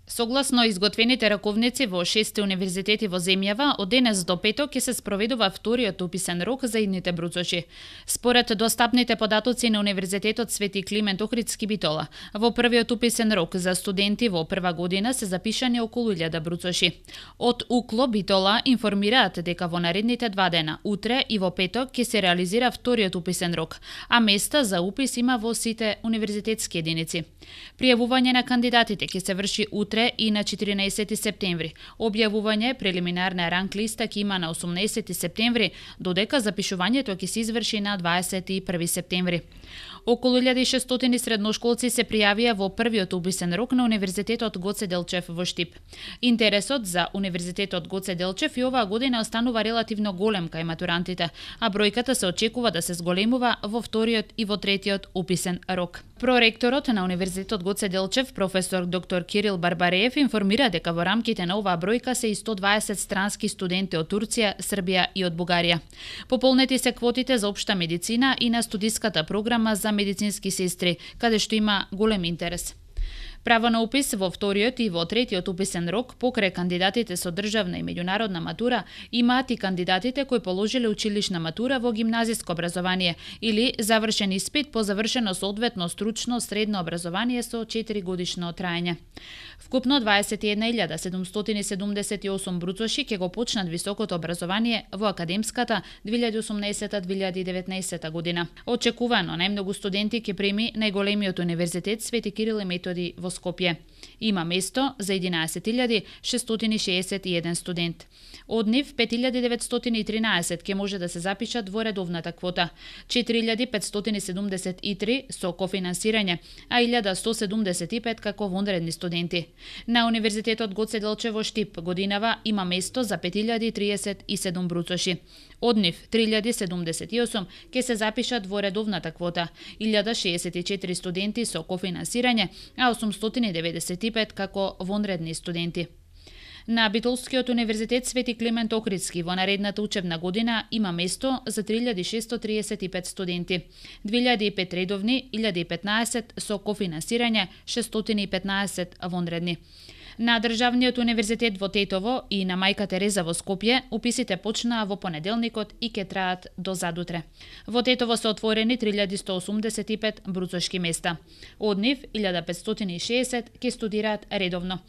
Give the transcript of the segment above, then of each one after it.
Согласно изготвените раковници во 6 универзитети во земјава, од денес до петок ќе се спроведува вториот уписен рок за идните бруцоши. Според достапните податоци на Универзитетот Свети Климент Охридски Битола, во првиот уписен рок за студенти во прва година се запишани околу 1000 бруцоши. Од УКЛО Битола информираат дека во наредните 2 дена, утре и во петок, ќе се реализира вториот уписен рок, а места за упис има во сите универзитетски единици. Пријавување на кандидатите ќе се врши утре и на 14 септември. Објавување прелиминарна ранг листа ќе има на 18 септември, додека запишувањето ќе се изврши на 21 септември. Околу 1600 средношколци се пријавија во првиот уписен рок на Универзитетот Гоце Делчев во Штип. Интересот за Универзитетот Гоце Делчев и оваа година останува релативно голем кај матурантите, а бројката се очекува да се зголемува во вториот и во третиот уписен рок. Проректорот на Универзитетот Гоце Делчев, професор доктор Кирил Барбареев, информира дека во рамките на оваа бројка се и 120 странски студенти од Турција, Србија и од Бугарија. Пополнети се квотите за општа медицина и на студиската програма за медицински сестри, каде што има голем интерес. Право на упис во вториот и во третиот уписен рок покрај кандидатите со државна и меѓународна матура имаат и кандидатите кои положиле училишна матура во гимназиско образование или завршен испит по завршено соодветно стручно средно образование со 4 годишно траење. Вкупно 21.778 бруцоши ќе го почнат високото образование во академската 2018-2019 година. Очекувано најмногу студенти ќе прими најголемиот универзитет Свети Кирил и Методи во Скопје. Има место за 11.661 студент. Од нив 5.913 ќе може да се запишат во редовната квота, 4.573 со кофинансирање, а 1.175 како вонредни студенти. На Универзитетот Гоце Делчев во Штип годинава има место за 5.037 бруцоши. Од нив 3.078 ќе се запишат во редовната квота, 1.064 студенти со кофинансирање, а 895 како вонредни студенти. На Битолскиот универзитет Свети Климент Охридски во наредната учебна година има место за 3635 студенти, 2005 редовни, 1015 со кофинансирање, 615 вонредни. На Државниот универзитет во Тетово и на Мајка Тереза во Скопје уписите почнаа во понеделникот и ќе траат до задутре. Во Тетово се отворени 3185 бруцошки места. Од нив 1560 ќе студираат редовно,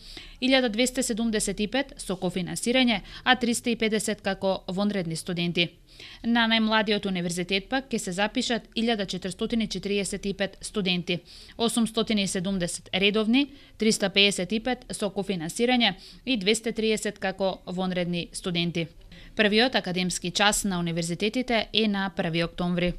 1275 со кофинансирање, а 350 како вонредни студенти. На најмладиот универзитет пак ќе се запишат 1445 студенти, 870 редовни, 355 со кофинансирање и 230 како вонредни студенти. Првиот академски час на универзитетите е на 1 октомври.